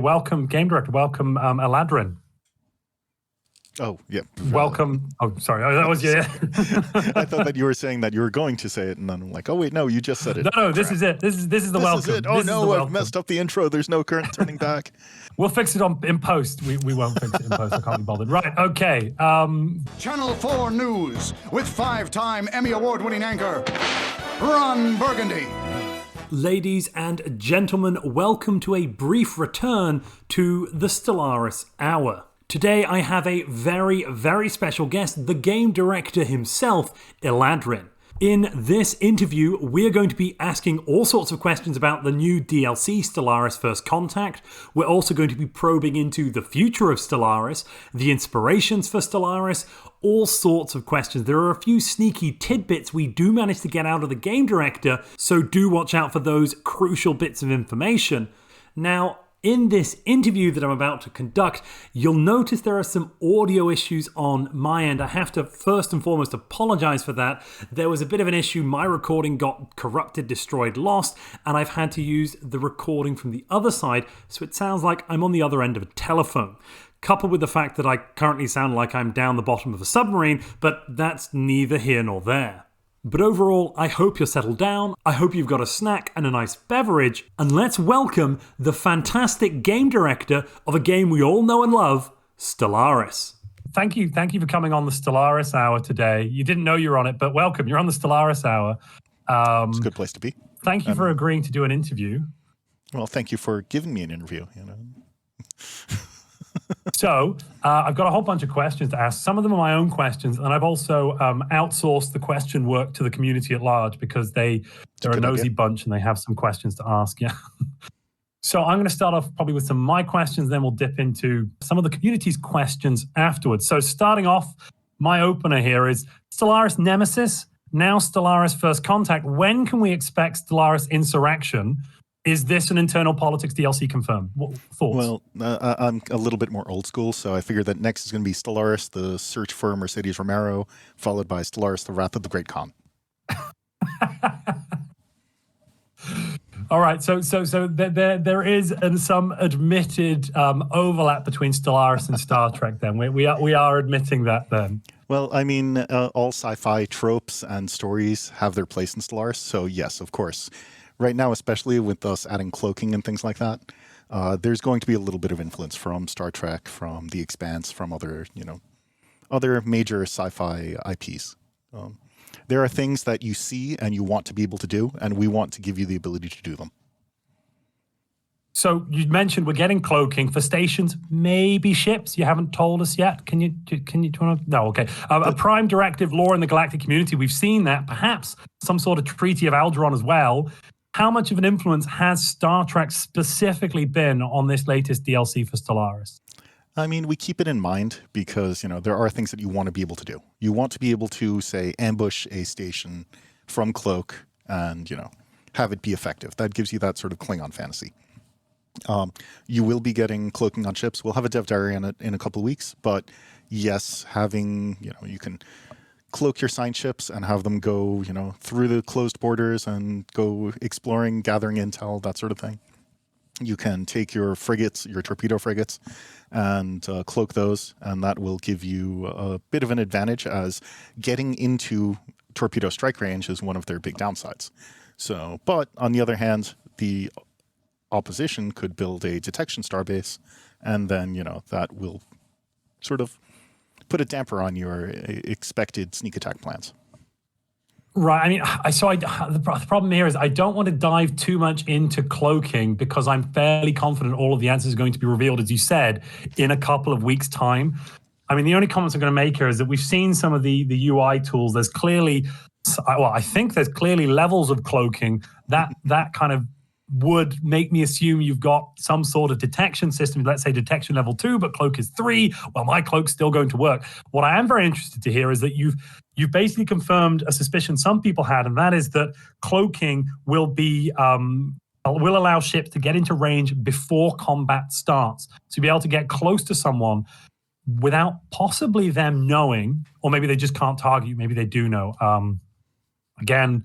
Welcome, Game Director. Welcome, Eladrin. Oh, yeah. Welcome. Oh, sorry. Oh, that was you. I thought that you were saying that you were going to say it, and then I'm like, oh, wait, no, you just said it. No, this is it. This is the welcome. This is it. Oh, no, I've messed up the intro. There's no current turning back. We'll fix it in post. We won't fix it in post. I can't be bothered. Right, okay. Channel 4 News with 5-time Emmy Award-winning anchor, Ron Burgundy. Ladies and gentlemen, welcome to a brief return to the Stellaris Hour. Today I have a very, very special guest, the game director himself, Eladrin. In this interview, we're going to be asking all sorts of questions about the new DLC, Stellaris First Contact. We're also going to be probing into the future of Stellaris, the inspirations for Stellaris, all sorts of questions. There are a few sneaky tidbits we do manage to get out of the game director, so do watch out for those crucial bits of information. Now, in this interview that I'm about to conduct, you'll notice there are some audio issues on my end. I have to first and foremost apologize for that. There was a bit of an issue. My recording got corrupted, destroyed, lost, and I've had to use the recording from the other side, so it sounds like I'm on the other end of a telephone. Coupled with the fact that I currently sound like I'm down the bottom of a submarine, but that's neither here nor there. But overall, I hope you're settled down, I hope you've got a snack and a nice beverage, and let's welcome the fantastic game director of a game we all know and love, Stellaris. Thank you for coming on the Stellaris Hour today. You didn't know you were on it, but welcome, you're on the Stellaris Hour. It's a good place to be. Thank you for agreeing to do an interview. Well, thank you for giving me an interview. So, I've got a whole bunch of questions to ask. Some of them are my own questions, and I've also outsourced the question work to the community at large because they're a nosy bunch and they have some questions to ask. Yeah. So I'm going to start off probably with some of my questions, then we'll dip into some of the community's questions afterwards. So starting off, my opener here is Stellaris Nemesis, now Stellaris First Contact. When can we expect Stellaris Insurrection? Is this an internal politics DLC confirmed? What thoughts? Well, I'm a little bit more old school, so I figured that next is going to be Stellaris, the search for Mercedes Romero, followed by Stellaris, the Wrath of the Great Khan. All right, so there is some admitted overlap between Stellaris and Star Trek. Then we are admitting that then. Well, I mean, all sci-fi tropes and stories have their place in Stellaris, so yes, of course. Right now, especially with us adding cloaking and things like that, there's going to be a little bit of influence from Star Trek, from The Expanse, from other major sci-fi IPs. There are things that you see and you want to be able to do, and we want to give you the ability to do them. So you mentioned we're getting cloaking for stations, maybe ships. You haven't told us yet. Can you? No, okay. A prime directive law in the galactic community. We've seen that. Perhaps some sort of treaty of Alderaan as well. How much of an influence has Star Trek specifically been on this latest DLC for Stellaris? I mean, we keep it in mind because, there are things that you want to be able to do. You want to be able to, say, ambush a station from cloak and, have it be effective. That gives you that sort of Klingon fantasy. You will be getting cloaking on ships. We'll have a dev diary on it in a couple of weeks, but yes, having, you can cloak your science ships and have them go, through the closed borders and go exploring, gathering intel, that sort of thing. You can take your frigates, your torpedo frigates, and cloak those, and that will give you a bit of an advantage as getting into torpedo strike range is one of their big downsides. So, but on the other hand, the opposition could build a detection starbase, and then, that will sort of put a damper on your expected sneak attack plans. Right. I mean, the problem here is I don't want to dive too much into cloaking because I'm fairly confident all of the answers are going to be revealed, as you said, in a couple of weeks' time. I mean, the only comments I'm going to make here is that we've seen some of the UI tools. There's clearly, I think there's clearly levels of cloaking that kind of would make me assume you've got some sort of detection system, let's say detection level 2, but cloak is 3. Well, my cloak's still going to work. What I am very interested to hear is that you've basically confirmed a suspicion some people had, and that is that cloaking will allow ships to get into range before combat starts. So you'll be able to get close to someone without possibly them knowing, or maybe they just can't target you, maybe they do know. Again,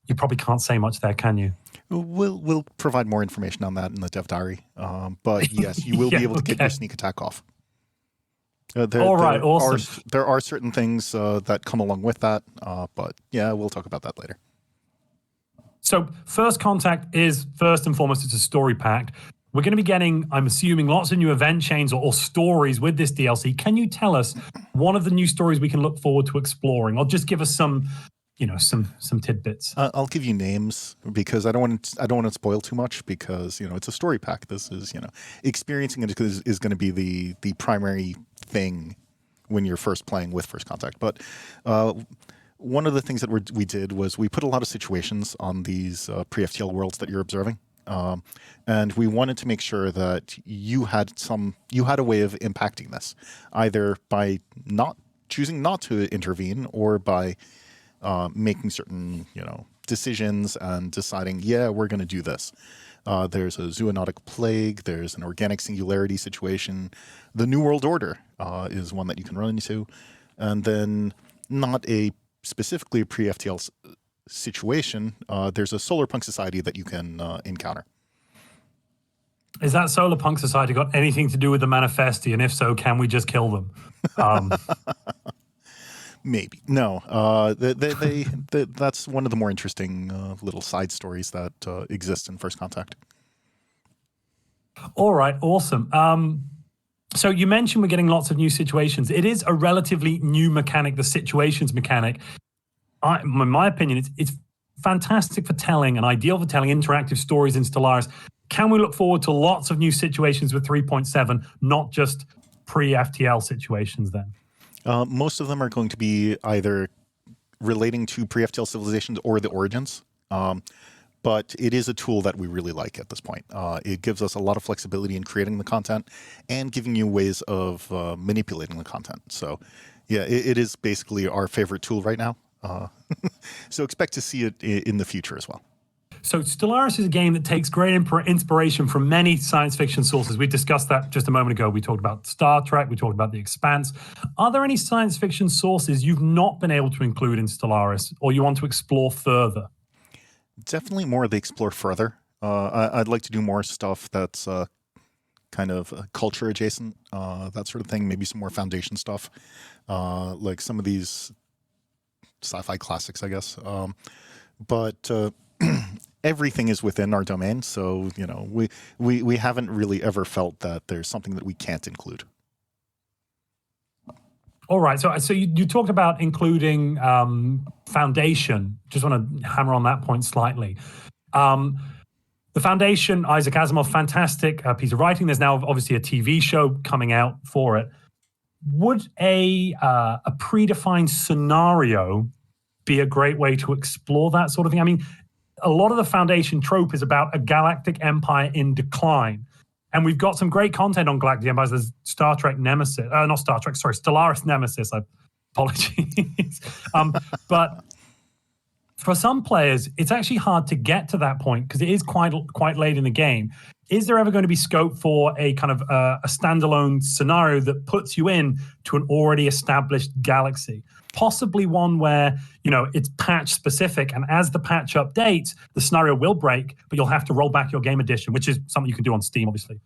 you probably can't say much there, can you? We'll provide more information on that in the dev diary. But yes, you will be able to get your sneak attack off. Awesome. There are certain things that come along with that, but yeah, we'll talk about that later. So First Contact is, first and foremost, it's a story pack. We're going to be getting, I'm assuming, lots of new event chains or stories with this DLC. Can you tell us one of the new stories we can look forward to exploring, or just give us some tidbits? I'll give you names because I don't want to spoil too much because it's a story pack. This is experiencing it is going to be the primary thing when you're first playing with First Contact. But one of the things that we did was we put a lot of situations on these pre-FTL worlds that you're observing. And we wanted to make sure that you had a way of impacting this, either by choosing not to intervene or by making certain decisions and deciding, we're going to do this. There's a zoonotic plague. There's an organic singularity situation. The New World Order is one that you can run into, and then not specifically a pre-FTL situation, there's a solar punk society that you can encounter. Is that solar punk society got anything to do with the Manifesti? And if so, can we just kill them? Maybe. No. That's one of the more interesting little side stories that exist in First Contact. All right. Awesome. So you mentioned we're getting lots of new situations. It is a relatively new mechanic, the situations mechanic. In my opinion, it's fantastic for telling and ideal for telling interactive stories in Stellaris. Can we look forward to lots of new situations with 3.7, not just pre-FTL situations then? Most of them are going to be either relating to pre-FTL civilizations or the origins. But it is a tool that we really like at this point. It gives us a lot of flexibility in creating the content and giving you ways of manipulating the content. So, yeah, it is basically our favorite tool right now. So expect to see it in the future as well. So Stellaris is a game that takes great inspiration from many science fiction sources. We discussed that just a moment ago. We talked about Star Trek. We talked about The Expanse. Are there any science fiction sources you've not been able to include in Stellaris or you want to explore further? Definitely more of the explore further. I'd like to do more stuff that's kind of culture adjacent, that sort of thing. Maybe some more Foundation stuff, like some of these sci-fi classics, I guess. But everything is within our domain, so we haven't really ever felt that there's something that we can't include. All right. So you talked about including Foundation. Just want to hammer on that point slightly. The Foundation, Isaac Asimov, fantastic piece of writing. There's now obviously a TV show coming out for it. Would a predefined scenario be a great way to explore that sort of thing? I mean, a lot of the Foundation trope is about a galactic empire in decline. And we've got some great content on Galactic Empires. There's Star Trek Nemesis. Not Star Trek, sorry, Stellaris Nemesis. Apologies. But for some players, it's actually hard to get to that point because it is quite late in the game. Is there ever going to be scope for a kind of a standalone scenario that puts you in to an already established galaxy? Possibly one where, it's patch specific, and as the patch updates, the scenario will break, but you'll have to roll back your game edition, which is something you can do on Steam, obviously.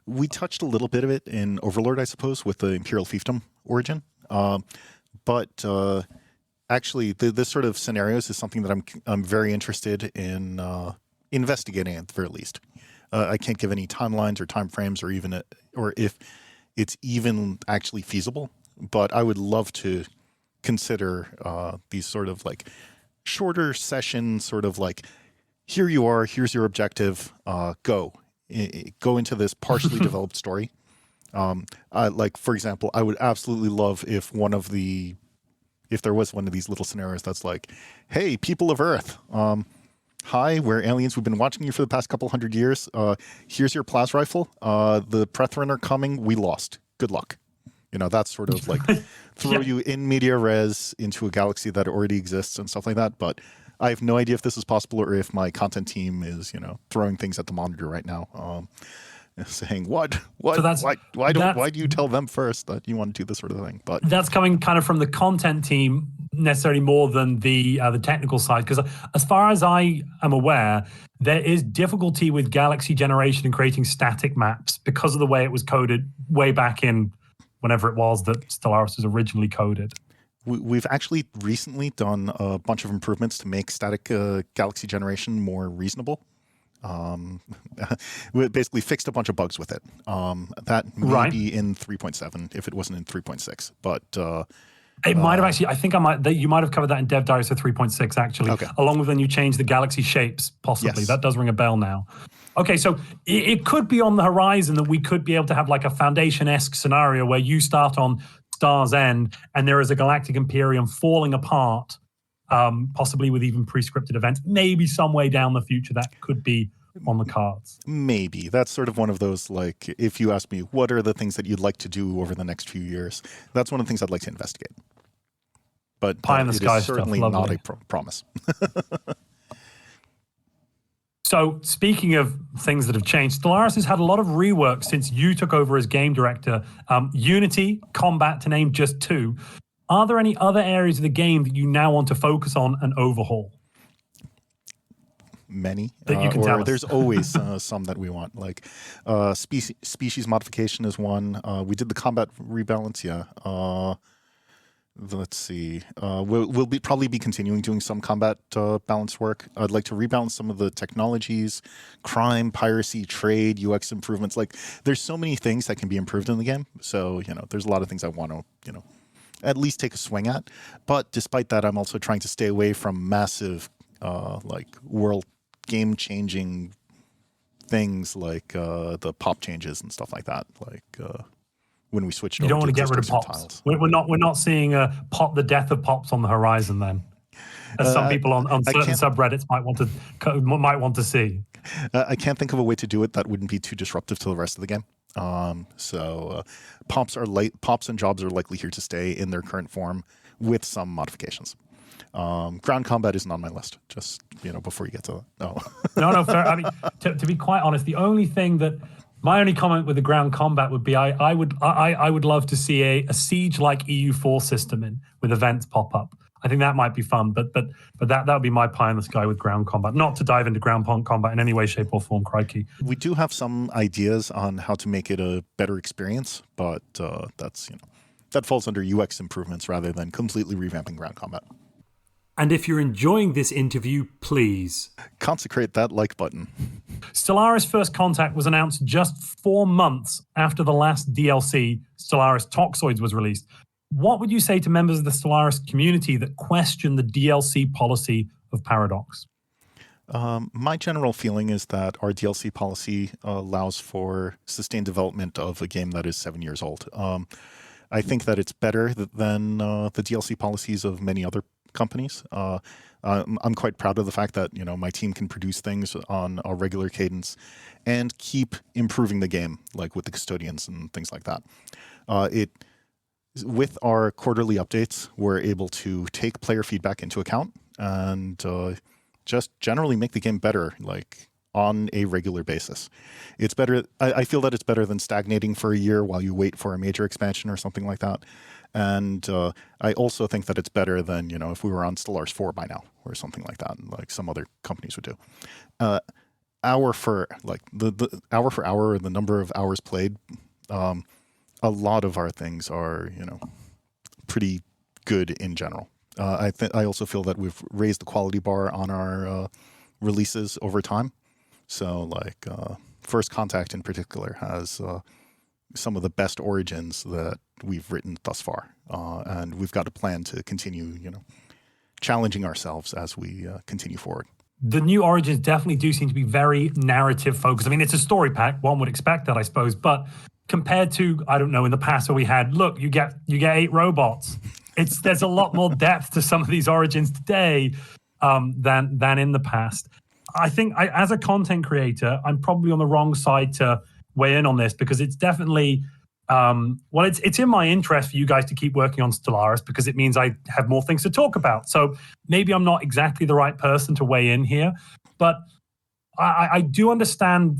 We touched a little bit of it in Overlord, I suppose, with the Imperial Fiefdom origin. But actually, this sort of scenarios is something that I'm very interested in investigating at the very least. I can't give any timelines or timeframes or if it's even actually feasible. But I would love to consider these sort of like shorter sessions, sort of like, here you are, here's your objective, go into this partially developed story. Like, for example, I would absolutely love if there was one of these little scenarios that's like, hey, people of Earth, hi, we're aliens. We've been watching you for the past couple hundred years. Here's your plas rifle. The Prethrin are coming. We lost. Good luck. That's sort of like throw you in media res into a galaxy that already exists and stuff like that. But I have no idea if this is possible or if my content team is, throwing things at the monitor right now, saying what? So why do you tell them first that you want to do this sort of thing? But that's coming kind of from the content team, necessarily more than the technical side, because as far as I am aware, there is difficulty with galaxy generation and creating static maps because of the way it was coded way back in whenever it was that Stellaris was originally coded. We've actually recently done a bunch of improvements to make static galaxy generation more reasonable. We basically fixed a bunch of bugs with it. That may be in 3.7 if it wasn't in 3.6, but it might have actually. I think you might have covered that in Dev Diaries for 3.6 actually, along with when you change the galaxy shapes. Possibly that does ring a bell now. Okay, so it could be on the horizon that we could be able to have like a Foundation-esque scenario where you start on Star's End and there is a galactic imperium falling apart. Possibly with even pre-scripted events, maybe some way down the future that could be on the cards. Maybe. That's sort of one of those, like, if you ask me, what are the things that you'd like to do over the next few years? That's one of the things I'd like to investigate. But pie in the sky is certainly stuff. not a promise. So speaking of things that have changed, Stellaris has had a lot of rework since you took over as game director. Unity, combat, to name just two. Are there any other areas of the game that you now want to focus on and overhaul? Many. That you can tell us. There's always some that we want. Like species modification is one. We did the combat rebalance, let's see. We'll probably be continuing doing some combat balance work. I'd like to rebalance some of the technologies, crime, piracy, trade, UX improvements. Like, there's so many things that can be improved in the game. So, there's a lot of things I want to, at least take a swing at. But despite that, I'm also trying to stay away from massive, world game-changing things like the pop changes and stuff like that. Like when we switched over to you don't want to get rid of pops. Tiles. We're not seeing the death of pops on the horizon then, as some people on certain subreddits might want to see. I can't think of a way to do it that wouldn't be too disruptive to the rest of the game. So pops and jobs are likely here to stay in their current form with some modifications. Ground combat isn't on my list, just before you get to that. No, fair. I mean, to be quite honest, the only thing that my only comment with the ground combat would be I would love to see a siege like EU4 system in with events pop up. I think that might be fun, but that would be my pie in the sky with ground combat. Not to dive into ground combat in any way, shape, or form, crikey. We do have some ideas on how to make it a better experience, but that's that falls under UX improvements rather than completely revamping ground combat. And if you're enjoying this interview, please consecrate that like button. Stellaris First Contact was announced just 4 months after the last DLC, Stellaris Toxoids, was released. What would you say to members of the Stellaris community that question the DLC policy of Paradox? My general feeling is that our DLC policy allows for sustained development of a game that is 7 years old. I think that it's better than the DLC policies of many other companies. I'm quite proud of the fact that my team can produce things on a regular cadence and keep improving the game, like with the custodians and things like that. With our quarterly updates, we're able to take player feedback into account and just generally make the game better, like on a regular basis. It's better. I feel that it's better than stagnating for a year while you wait for a major expansion or something like that. And I also think that it's better than, if we were on Stellaris 4 by now or something like that, like some other companies would do. Hour for hour for hour, the number of hours played, a lot of our things are, pretty good in general. I also feel that we've raised the quality bar on our releases over time. So First Contact in particular has some of the best origins that we've written thus far. And we've got a plan to continue, challenging ourselves as we continue forward. The new origins definitely do seem to be very narrative focused. I mean, it's a story pack. One would expect that, I suppose. But compared to, I don't know, in the past where we had, look, you get 8 robots. There's a lot more depth to some of these origins today than in the past. I think as a content creator, I'm probably on the wrong side to weigh in on this because it's definitely, it's in my interest for you guys to keep working on Stellaris because it means I have more things to talk about. So maybe I'm not exactly the right person to weigh in here, but I do understand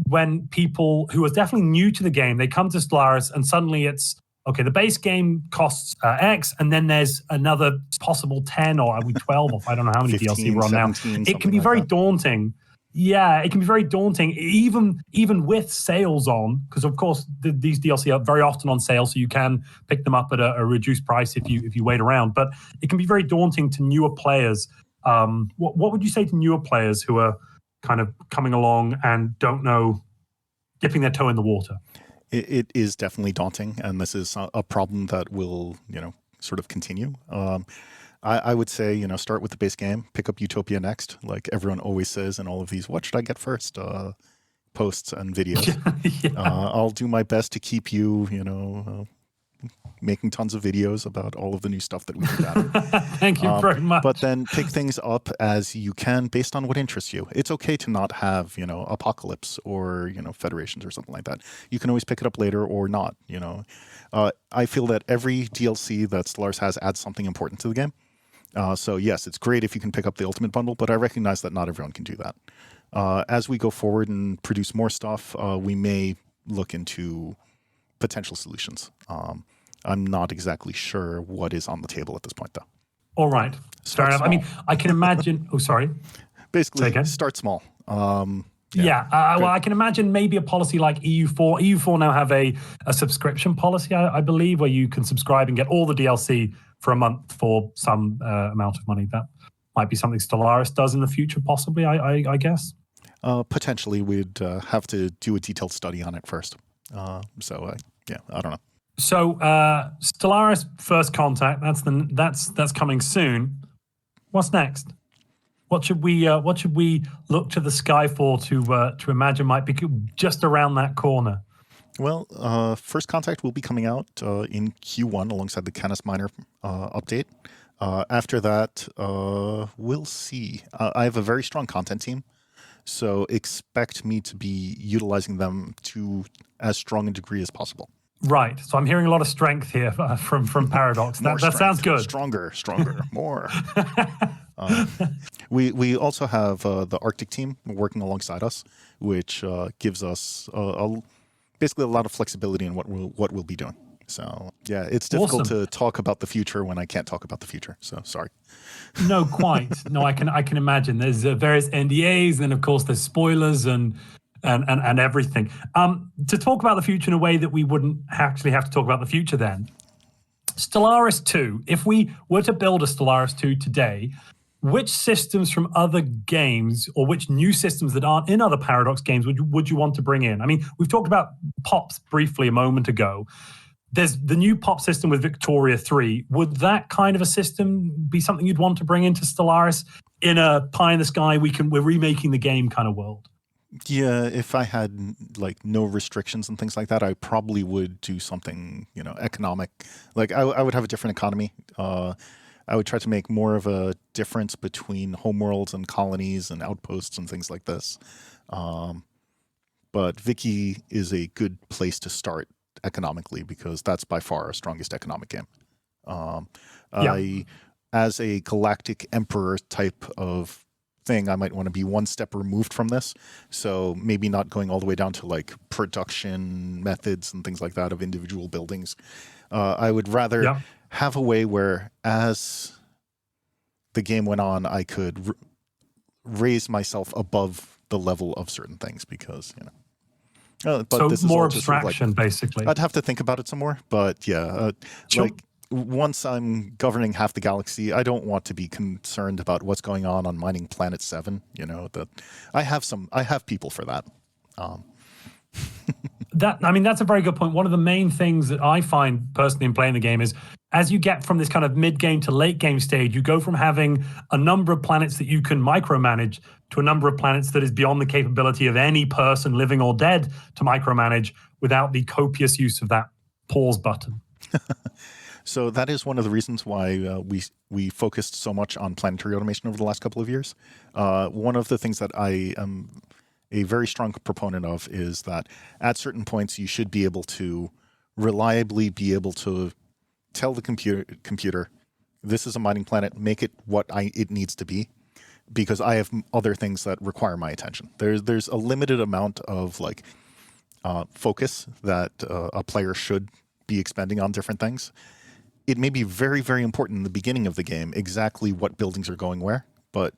when people who are definitely new to the game, they come to Stellaris and suddenly it's okay, the base game costs X, and then there's another possible 10 or 12, or I don't know how many 15, DLC we're on now. 17, It can be something very like that. daunting. Yeah, it can be very daunting, even with sales on, because of course these DLC are very often on sale, so you can pick them up at a reduced price if you wait around. But it can be very daunting to newer players. What would you say to newer players who are kind of coming along and don't know, dipping their toe in the water? It is definitely daunting, and this is a problem that will, sort of continue. I would say, start with the base game, pick up Utopia next, like everyone always says in all of these, what should I get first? Posts and videos. Yeah. I'll do my best to keep you, making tons of videos about all of the new stuff that we do got. Thank you very much. But then pick things up as you can based on what interests you. It's okay to not have, Apocalypse or, Federations or something like that. You can always pick it up later or not, I feel that every DLC that Stellaris has adds something important to the game. So yes, it's great if you can pick up the Ultimate Bundle, but I recognize that not everyone can do that. As we go forward and produce more stuff, we may look into potential solutions. I'm not exactly sure what is on the table at this point, though. All right. Fair enough. Small. I mean, I can imagine... Oh, sorry. Basically, start small. Yeah. Well, I can imagine maybe a policy like EU4. EU4 now have a subscription policy, I believe, where you can subscribe and get all the DLC for a month for some amount of money. That might be something Stellaris does in the future, possibly, I guess. Potentially, we'd have to do a detailed study on it first. I don't know. So, Stellaris First Contact, that's coming soon. What's next? What should we look to the sky for to imagine might be just around that corner? Well, First Contact will be coming out in Q1 alongside the Canis Minor update. After that, we'll see. I have a very strong content team, so expect me to be utilizing them to as strong a degree as possible. Right. So I'm hearing a lot of strength here from Paradox. That sounds good. Stronger, more. We also have the Arctic team working alongside us, which gives us basically a lot of flexibility in what we'll be doing. So yeah, it's difficult to talk about the future when I can't talk about the future. So sorry. No, quite. No, I can imagine. There's various NDAs, and of course there's spoilers and everything. To talk about the future in a way that we wouldn't actually have to talk about the future then. Stellaris 2, if we were to build a Stellaris 2 today, which systems from other games or which new systems that aren't in other Paradox games would you want to bring in? I mean, we've talked about POPs briefly a moment ago. There's the new POP system with Victoria 3. Would that kind of a system be something you'd want to bring into Stellaris in a pie in the sky, we're remaking the game kind of world? Yeah, if I had like no restrictions and things like that, I probably would do something, economic. Like I would have a different economy. I would try to make more of a difference between homeworlds and colonies and outposts and things like this. But Vicky is a good place to start economically because that's by far our strongest economic game. As a galactic emperor type of thing, I might want to be one step removed from this. So maybe not going all the way down to like production methods and things like that of individual buildings. I would rather have a way where as the game went on, I could raise myself above the level of certain things because, but so this more is abstraction, basically. I'd have to think about it some more, but yeah, sure. Like once I'm governing half the galaxy, I don't want to be concerned about what's going on mining Planet 7. That I have people for that. That's a very good point. One of the main things that I find personally in playing the game is as you get from this kind of mid-game to late-game stage, you go from having a number of planets that you can micromanage to a number of planets that is beyond the capability of any person, living or dead, to micromanage without the copious use of that pause button. So that is one of the reasons why we focused so much on planetary automation over the last couple of years. One of the things that I am a very strong proponent of is that at certain points you should be able to reliably be able to tell the computer, this is a mining planet, make it what it needs to be, because I have other things that require my attention. There's a limited amount of focus that a player should be expending on different things. It may be very, very important in the beginning of the game exactly what buildings are going where, but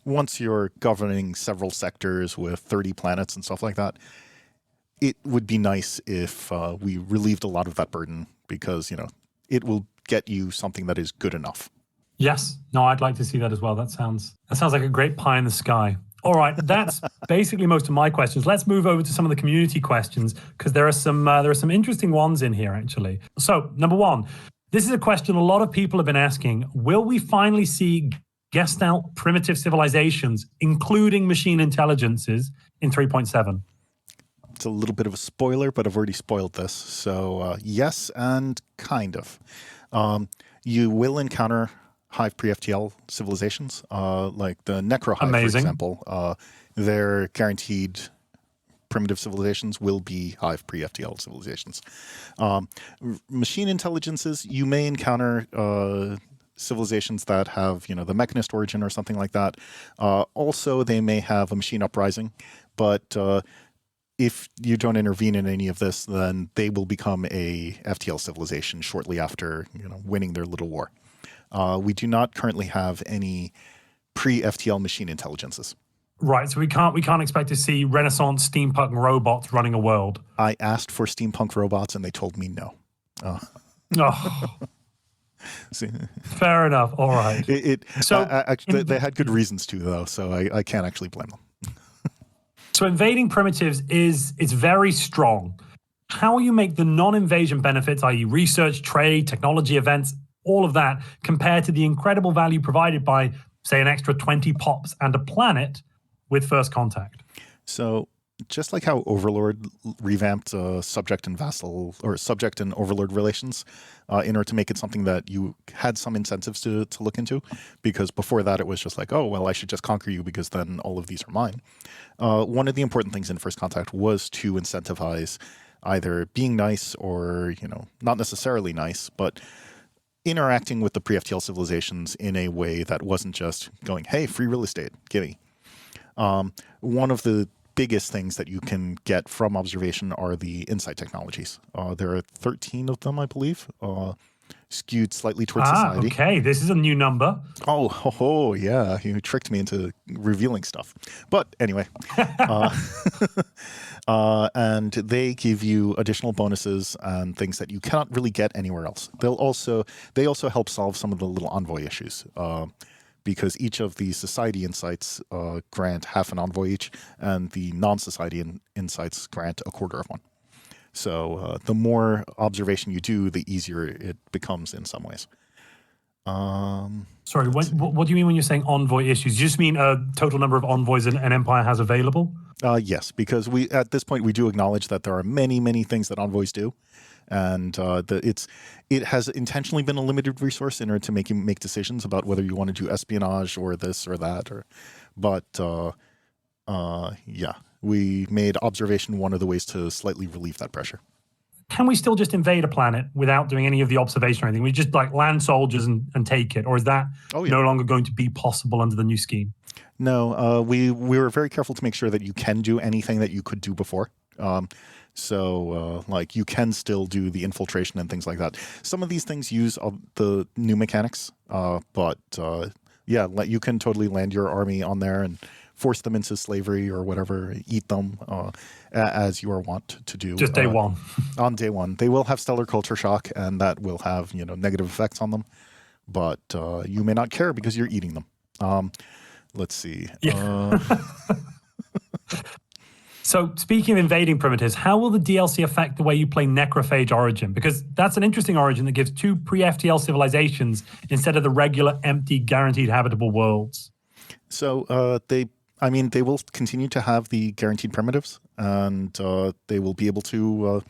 once you're governing several sectors with 30 planets and stuff like that, it would be nice if we relieved a lot of that burden because, it will get you something that is good enough. Yes. No, I'd like to see that as well. That sounds like a great pie in the sky. All right, that's basically most of my questions. Let's move over to some of the community questions because there are some interesting ones in here, actually. So, number one, this is a question a lot of people have been asking. Will we finally see Gestalt primitive civilizations, including machine intelligences, in 3.7? It's a little bit of a spoiler, but I've already spoiled this. So, yes and kind of. You will encounter Hive pre-FTL civilizations, like the Necrohive, for example. Their guaranteed primitive civilizations will be Hive pre-FTL civilizations. Machine intelligences, you may encounter civilizations that have, the mechanist origin or something like that. Also, they may have a machine uprising, but if you don't intervene in any of this, then they will become a FTL civilization shortly after, winning their little war. We do not currently have any pre-FTL machine intelligences. Right, so we can't expect to see Renaissance steampunk robots running a world. I asked for steampunk robots and they told me no. Fair enough. All right. Actually, they had good reasons to, though, so I can't actually blame them. So invading primitives it's very strong. How you make the non-invasion benefits, i.e. research, trade, technology events, all of that, compared to the incredible value provided by, say, an extra 20 pops and a planet with First Contact? So just like how Overlord revamped subject and vassal, or subject and Overlord relations in order to make it something that you had some incentives to look into, because before that it was just like, oh, well, I should just conquer you because then all of these are mine. One of the important things in First Contact was to incentivize either being nice or, not necessarily nice, but interacting with the pre-FTL civilizations in a way that wasn't just going, hey, free real estate, gimme. One of the biggest things that you can get from observation are the insight technologies. There are 13 of them, I believe, skewed slightly towards society. Okay, this is a new number. Oh, yeah, you tricked me into revealing stuff. But anyway, and they give you additional bonuses and things that you cannot really get anywhere else. They also help solve some of the little envoy issues. Because each of the society insights grant half an envoy each, and the non-society insights grant a quarter of one. So the more observation you do, the easier it becomes in some ways. Sorry, what do you mean when you're saying envoy issues? You just mean a total number of envoys an empire has available? Yes, because at this point we do acknowledge that there are many, many things that envoys do. And it has intentionally been a limited resource in order to make decisions about whether you want to do espionage or this or that. But we made observation one of the ways to slightly relieve that pressure. Can we still just invade a planet without doing any of the observation or anything? We just land soldiers and take it? Or is that no longer going to be possible under the new scheme? No, we were very careful to make sure that you can do anything that you could do before. So you can still do the infiltration and things like that. Some of these things use the new mechanics, but you can totally land your army on there and force them into slavery or whatever, eat them as you are wont to do. Just day one. On day one. They will have stellar culture shock, and that will have negative effects on them, but you may not care because you're eating them. Let's see. Yeah. So speaking of invading primitives, how will the DLC affect the way you play Necrophage Origin? Because that's an interesting origin that gives 2 pre-FTL civilizations instead of the regular empty guaranteed habitable worlds. So they will continue to have the guaranteed primitives, and they will be able to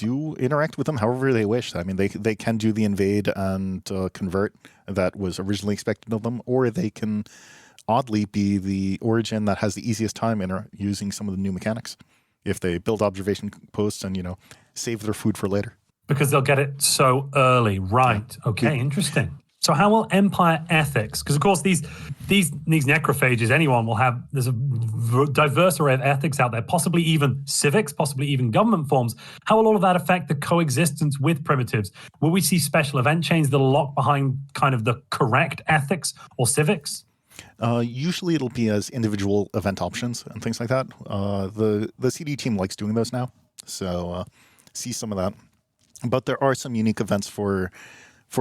interact with them however they wish. I mean, they can do the invade and convert that was originally expected of them, or they can oddly be the origin that has the easiest time in using some of the new mechanics if they build observation posts and save their food for later, because they'll get it so early. Right. Okay, interesting. So how will Empire ethics, because of course these necrophages, anyone will have, there's a diverse array of ethics out there, possibly even civics, possibly even government forms. How will all of that affect the coexistence with primitives? Will we see special event chains that are locked behind kind of the correct ethics or civics? Usually it'll be as individual event options and things like that. The CD team likes doing those now, so see some of that. But there are some unique events for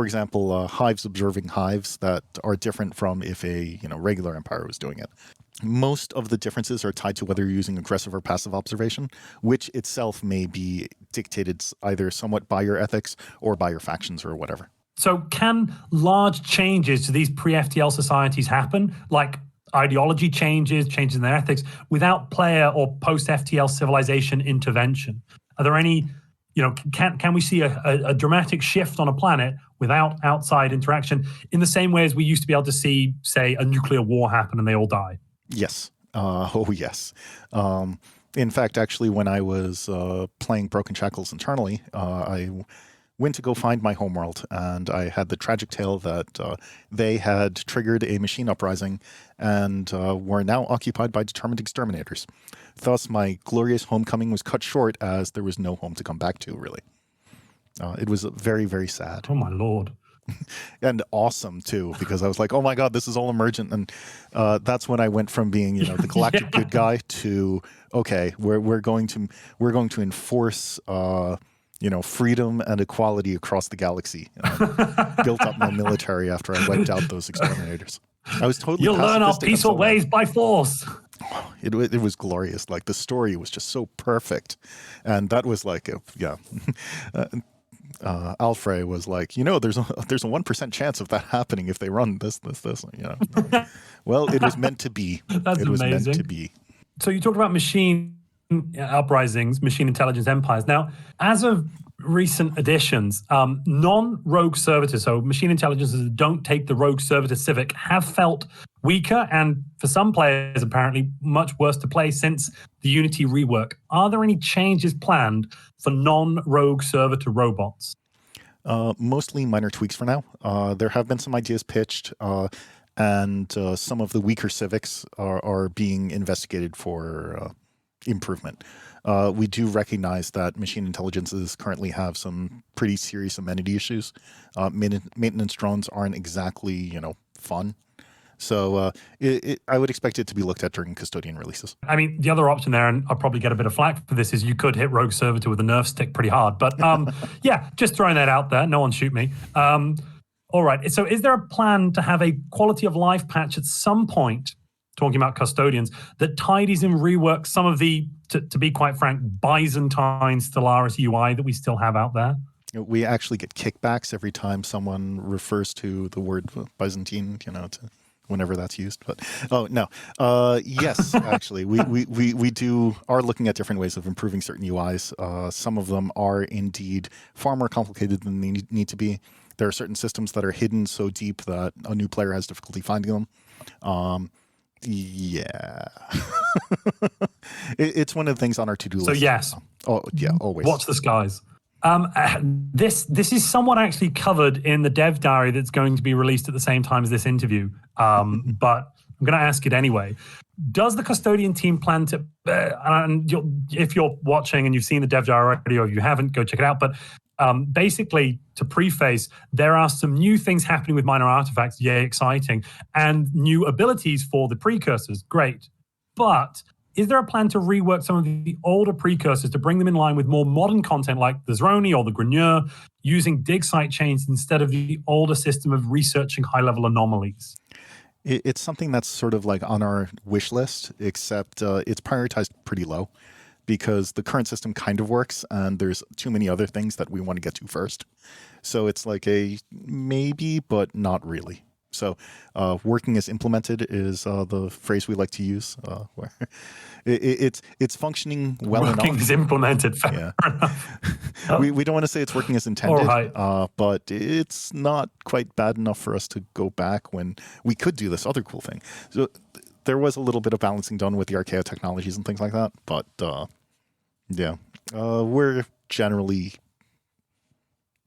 example, hives observing hives that are different from if a regular Empire was doing it. Most of the differences are tied to whether you're using aggressive or passive observation, which itself may be dictated either somewhat by your ethics or by your factions or whatever. So can large changes to these pre-FTL societies happen, like ideology changes in their ethics, without player or post-FTL civilization intervention? Are there any, can we see a dramatic shift on a planet without outside interaction in the same way as we used to be able to see, say, a nuclear war happen and they all die? Yes. Yes. In fact, actually, when I was playing Broken Shackles internally, I went to go find my homeworld, and I had the tragic tale that they had triggered a machine uprising and were now occupied by determined exterminators. Thus, my glorious homecoming was cut short as there was no home to come back to, really. It was very, very sad. Oh, my Lord. And awesome, too, because I was like, oh, my God, this is all emergent. And that's when I went from being, the galactic good guy to, okay, we're going to enforce freedom and equality across the galaxy. Built up my military after I wiped out those exterminators. I was totally You'll learn our peaceful ways by force. It was glorious. Like, the story was just so perfect. And that was like, Alfred was like, there's a 1% chance of that happening if they run this. Well, it was meant to be. That's it was amazing. meant to be. So you talked about machine uprisings, machine intelligence empires. Now, as of recent additions, non-rogue servitors, so machine intelligences that don't take the rogue servitor civic, have felt weaker and, for some players, apparently much worse to play since the Unity rework. Are there any changes planned for non-rogue servitor robots? Mostly minor tweaks for now. There have been some ideas pitched, and some of the weaker civics are being investigated for improvement. We do recognize that machine intelligences currently have some pretty serious amenity issues. Maintenance drones aren't exactly, fun. So I would expect it to be looked at during custodian releases. I mean, the other option there, and I'll probably get a bit of flack for this, is you could hit Rogue Servitor with a nerf stick pretty hard. But yeah, just throwing that out there. No one shoot me. All right. So is there a plan to have a quality of life patch at some point, talking about custodians, that tidies and reworks some of the, to be quite frank, Byzantine Stellaris UI that we still have out there? We actually get kickbacks every time someone refers to the word Byzantine, whenever that's used. But yes, actually, we are looking at different ways of improving certain UIs. Some of them are indeed far more complicated than they need to be. There are certain systems that are hidden so deep that a new player has difficulty finding them. Yeah. It's one of the things on our to-do list. So yes. Oh, yeah, always. Watch the skies. This is somewhat actually covered in the dev diary that's going to be released at the same time as this interview. But I'm going to ask it anyway. Does the custodian team plan to, if you're watching and you've seen the dev diary already, or if you haven't, go check it out. But basically, to preface, there are some new things happening with minor artifacts, yay, exciting, and new abilities for the precursors, great. But is there a plan to rework some of the older precursors to bring them in line with more modern content like the Zroni or the Grigneur, using dig site chains instead of the older system of researching high-level anomalies? It's something that's sort of like on our wish list, except it's prioritized pretty low because the current system kind of works and there's too many other things that we want to get to first. So it's like a maybe, but not really. So working as implemented is the phrase we like to use, where it's functioning well enough. Working as implemented, fair enough. We don't want to say it's working as intended, right. but it's not quite bad enough for us to go back when we could do this other cool thing. So there was a little bit of balancing done with the Archaea technologies and things like that, but we're generally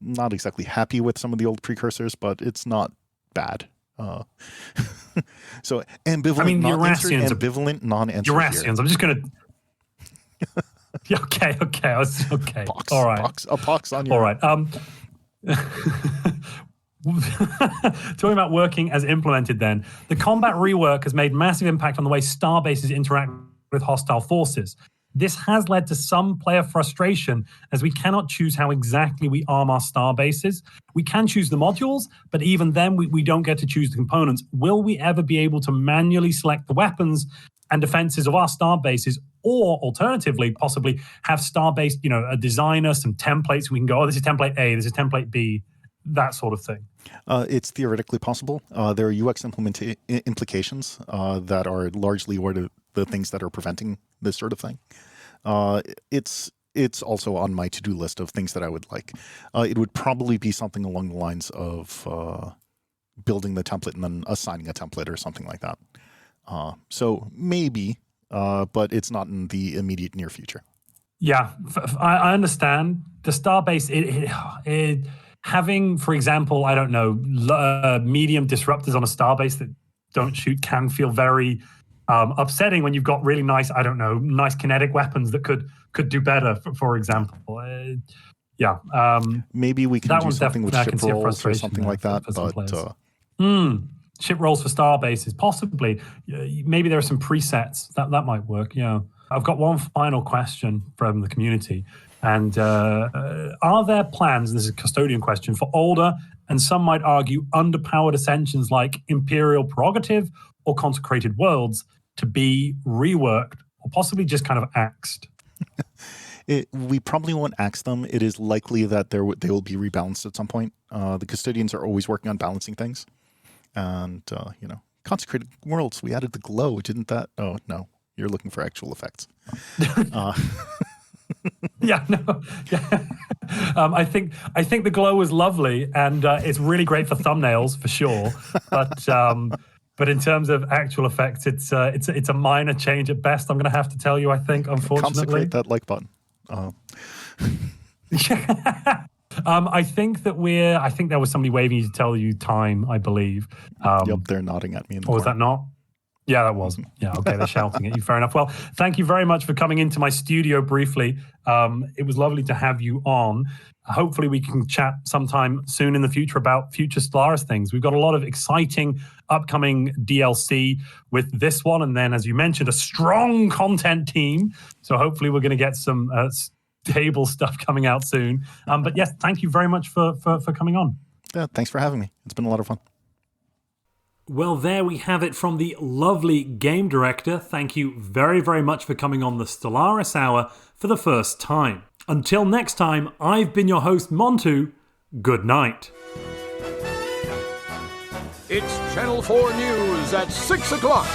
not exactly happy with some of the old precursors, but it's not bad. So ambivalent, I mean, non-answer, Eurasians, ambivalent, non-answer. Eurasians. I'm just going to. Yeah, okay. Okay. Pox, All right. a pox on your. All right. Talking about working as implemented then, the combat rework has made massive impact on the way starbases interact with hostile forces. This has led to some player frustration as we cannot choose how exactly we arm our starbases. We can choose the modules, but even then we don't get to choose the components. Will we ever be able to manually select the weapons and defenses of our starbases, or alternatively, possibly have starbase, a designer, some templates, and we can go, oh, this is template A, this is template B, that sort of thing? It's theoretically possible. There are UX implications that are largely the things that are preventing this sort of thing. It's also on my to-do list of things that I would like. It would probably be something along the lines of building the template and then assigning a template or something like that. So maybe, but it's not in the immediate near future. Yeah, I understand. The starbase, having, for example, I don't know, medium disruptors on a starbase that don't shoot can feel very upsetting when you've got really nice, I don't know, nice kinetic weapons that could do better, for example. Maybe we can do something with ship rolls or something like that, but... Ship rolls for starbases, possibly. Maybe there are some presets that might work. Yeah. I've got one final question from the community. And are there plans, this is a custodian question, for older and some might argue underpowered ascensions like Imperial Prerogative or Consecrated Worlds to be reworked or possibly just kind of axed? We probably won't axe them. It is likely that they will be rebalanced at some point. The custodians are always working on balancing things. And, Consecrated Worlds, we added the glow, didn't that? Oh, no, you're looking for actual effects. Yeah, no. Yeah. I think the glow was lovely, and it's really great for thumbnails for sure. But in terms of actual effects, it's a minor change at best. I'm going to have to tell you, I think, unfortunately. Consecrate that like button. I think there was somebody waving you to tell you time, I believe. Yep, they're nodding at me. In the was that not? Yeah, that was. Yeah, okay, they're shouting at you. Fair enough. Well, thank you very much for coming into my studio briefly. It was lovely to have you on. Hopefully we can chat sometime soon in the future about future Stellaris things. We've got a lot of exciting upcoming DLC with this one. And then, as you mentioned, a strong content team. So hopefully we're going to get some stable stuff coming out soon. But yes, thank you very much for coming on. Yeah, thanks for having me. It's been a lot of fun. Well, there we have it from the lovely game director. Thank you very, very much for coming on the Stellaris Hour for the first time. Until next time, I've been your host, Montu. Good night. It's Channel 4 News at 6 o'clock.